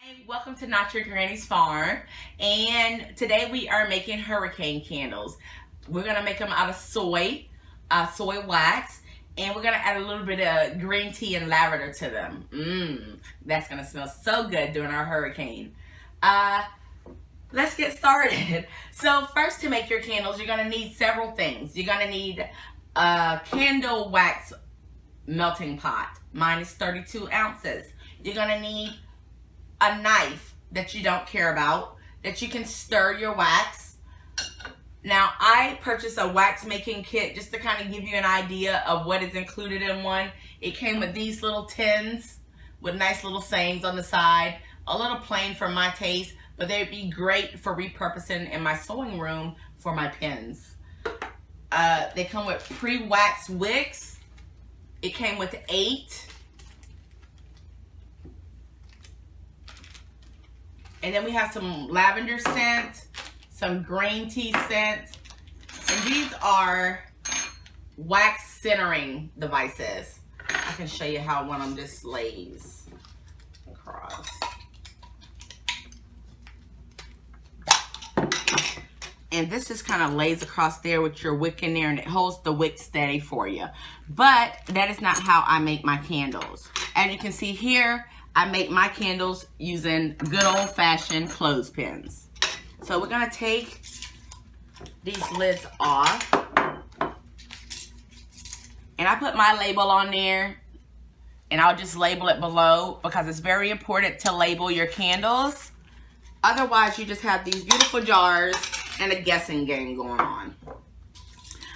Hi, welcome to Not Your Granny's Farm, and today we are making hurricane candles. We're gonna make them out of soy wax, and we're gonna add a little bit of green tea and lavender to them. That's gonna smell so good during our hurricane. Let's get started. So first, to make your candles, you're gonna need several things. You're gonna need a candle wax melting pot. Mine is 32 ounces. You're gonna need a knife that you don't care about, that you can stir your wax. Now, I purchased a wax making kit just to kind of give you an idea of what is included in one. It came with these little tins with nice little sayings on the side, a little plain for my taste, but they'd be great for repurposing in my sewing room for my pins. They come with pre-waxed wicks. It came with 8. And then we have some lavender scent, some green tea scent, and these are wax centering devices. I can show you how one of them just lays across. And this just kind of lays across there with your wick in there, and it holds the wick steady for you. But that is not how I make my candles. As you can see here, I make my candles using good old-fashioned clothespins. So we're gonna take these lids off. And I put my label on there, and I'll just label it below because it's very important to label your candles. Otherwise, you just have these beautiful jars and a guessing game going on.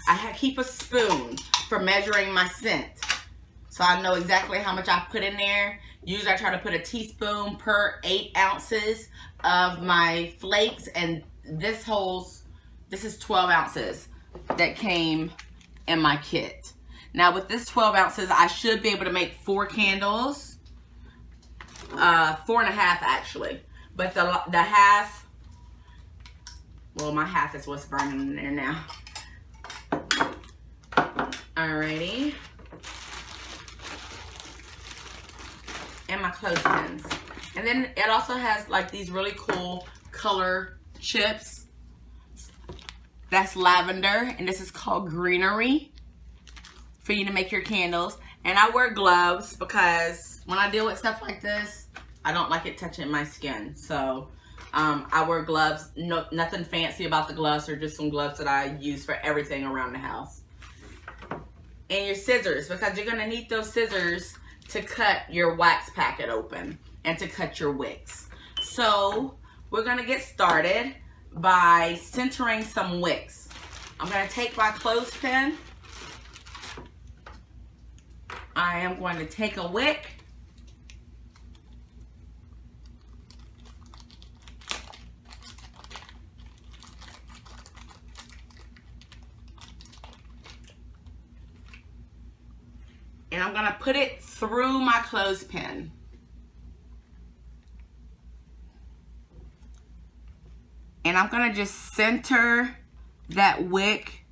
I keep a spoon for measuring my scent, so I know exactly how much I put in there. Usually I try to put a teaspoon per 8 ounces of my flakes, and this is 12 ounces that came in my kit. Now with this 12 ounces, I should be able to make 4 candles, 4.5 actually. But the half, well, my half is what's burning in there now. Alrighty. And my clothespins. And then it also has like these really cool color chips. That's lavender, and this is called greenery for you to make your candles. And I wear gloves because when I deal with stuff like this, I don't like it touching my skin. So I wear gloves. No, nothing fancy about the gloves. They're just some gloves that I use for everything around the house. And your scissors, because you're gonna need those scissors to cut your wax packet open and to cut your wicks. So we're gonna get started by centering some wicks. I'm gonna take my clothespin. I am going to take a wick. And I'm gonna put it through my clothespin. And I'm gonna just center that wick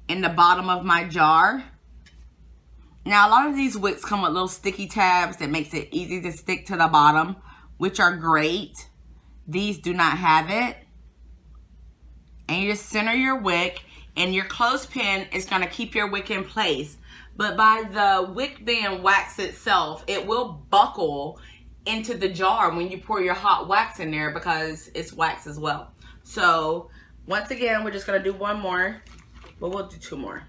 in the bottom of my jar. Now a lot of these wicks come with little sticky tabs that makes it easy to stick to the bottom, which are great. These do not have it. And you just center your wick, and your clothespin is gonna keep your wick in place. But by the wick being wax itself, it will buckle into the jar when you pour your hot wax in there because it's wax as well. So once again, we're just gonna do one more, but we'll do 2 more.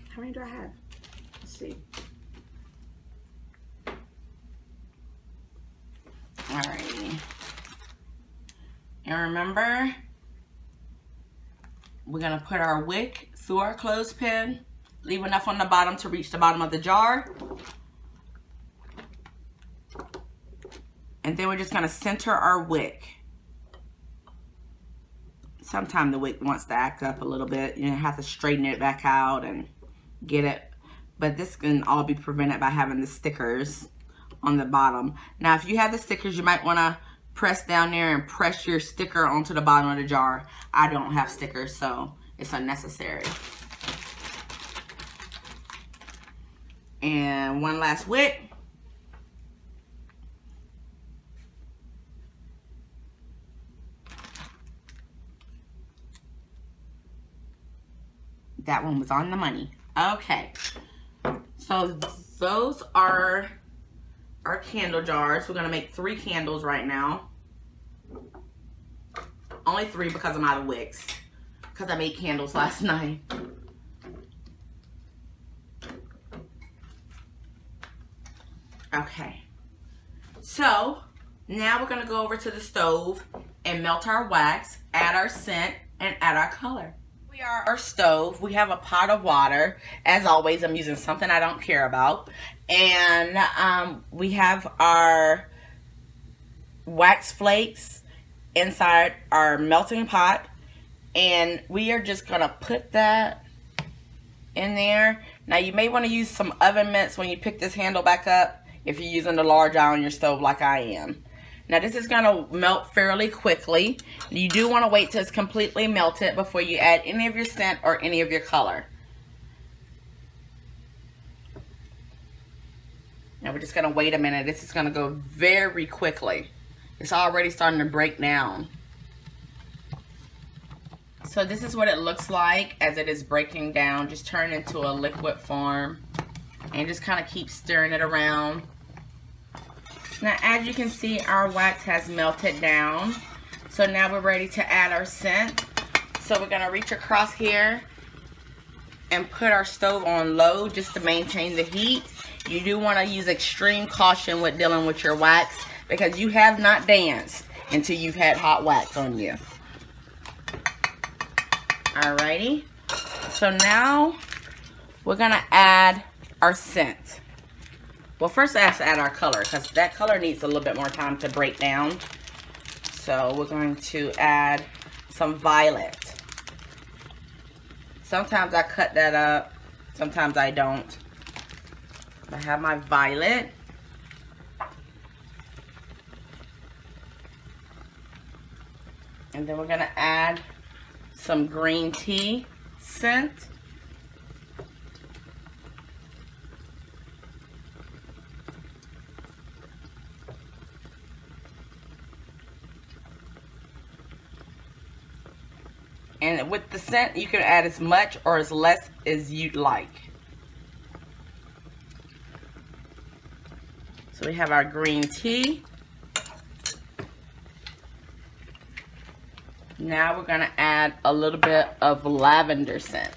How many do I have? Let's see. Alrighty. And remember, we're gonna put our wick through our clothespin. Leave enough on the bottom to reach the bottom of the jar. And then we're just gonna center our wick. Sometimes the wick wants to act up a little bit. You have to straighten it back out and get it. But this can all be prevented by having the stickers on the bottom. Now, if you have the stickers, you might wanna press down there and press your sticker onto the bottom of the jar. I don't have stickers, so it's unnecessary. And one last wick. That one was on the money. Okay. So those are our candle jars. We're going to make 3 candles right now. Only 3 because I'm out of wicks. Because I made candles last night. Okay. So now we're going to go over to the stove and melt our wax, add our scent, and add our color. We are our stove. We have a pot of water. As always, I'm using something I don't care about. And we have our wax flakes inside our melting pot. And we are just going to put that in there. Now, you may want to use some oven mitts when you pick this handle back up if you're using the large eye on your stove like I am. Now, this is going to melt fairly quickly. You do want to wait till it's completely melted before you add any of your scent or any of your color. Now, we're just going to wait a minute. This is going to go very quickly. It's already starting to break down. So this is what it looks like as it is breaking down. Just turn into a liquid form and just kind of keep stirring it around. Now, as you can see, our wax has melted down. So now we're ready to add our scent. So we're going to reach across here and put our stove on low just to maintain the heat. You do want to use extreme caution with dealing with your wax because you have not danced until you've had hot wax on you. Alrighty. So now we're going to add our scent. Well, first I have to add our color because that color needs a little bit more time to break down. So we're going to add some violet. Sometimes I cut that up, sometimes I don't. I have my violet. And then we're going to add some green tea scent. And with the scent, you can add as much or as less as you'd like. So we have our green tea. Now we're going to add a little bit of lavender scent.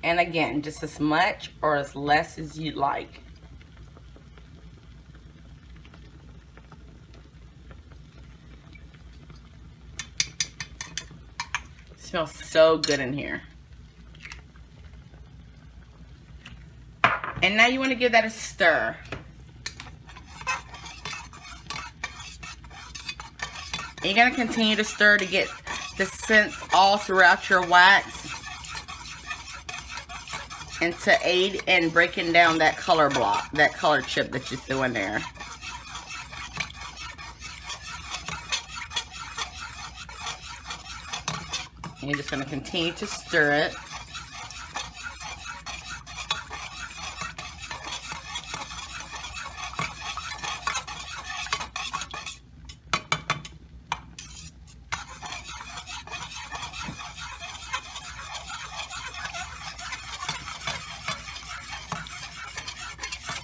And again, just as much or as less as you'd like. Smells so good in here. And now you want to give that a stir. And you're going to continue to stir to get the scents all throughout your wax and to aid in breaking down that color block, that color chip that you threw in there. And you're just going to continue to stir it.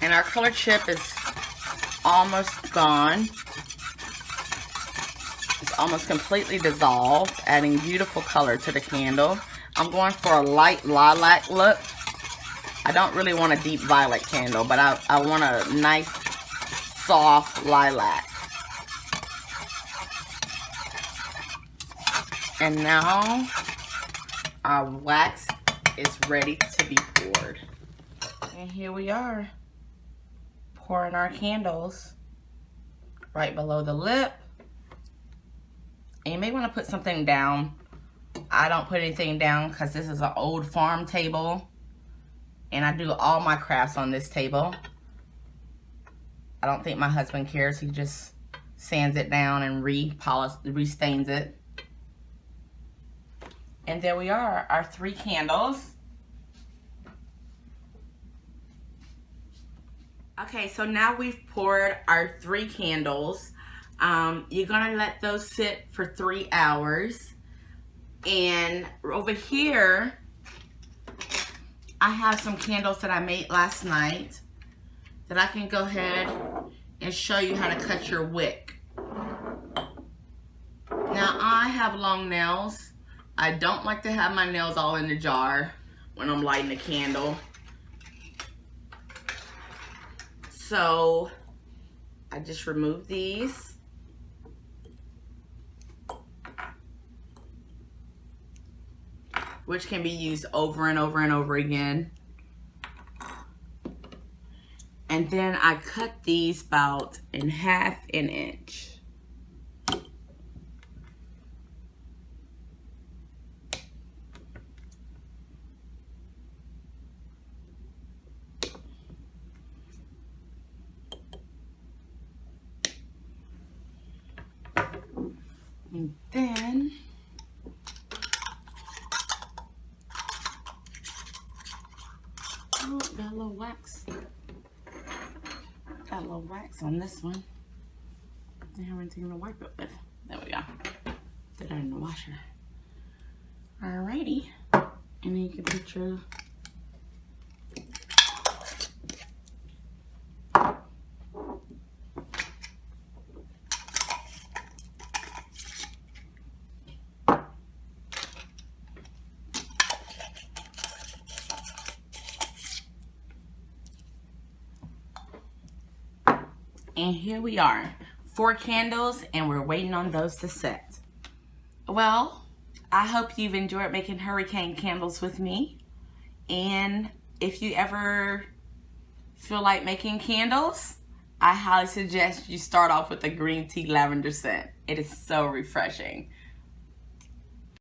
And our color chip is almost gone. It's almost completely dissolved, adding beautiful color to the candle. I'm going for a light lilac look. I don't really want a deep violet candle, but I want a nice, soft lilac. And now our wax is ready to be poured. And here we are, pouring our candles right below the lip. And you may want to put something down. I don't put anything down because this is an old farm table. And I do all my crafts on this table. I don't think my husband cares. He just sands it down and re-stains it. And there we are, our 3 candles. Okay, so now we've poured our 3 candles. You're gonna let those sit for 3 hours. And over here, I have some candles that I made last night that I can go ahead and show you how to cut your wick. Now, I have long nails. I don't like to have my nails all in the jar when I'm lighting a candle. So, I just remove these. Which can be used over and over and over again. And then I cut these about in 1/2 inch. And then oh, got a little wax. Got a little wax on this one. Didn't have anything to wipe it with. There we go. Put that in the washer. Alrighty. And then you can put your and here we are, 4 candles, and we're waiting on those to set. Well, I hope you've enjoyed making hurricane candles with me. And if you ever feel like making candles, I highly suggest you start off with a green tea lavender scent. It is so refreshing.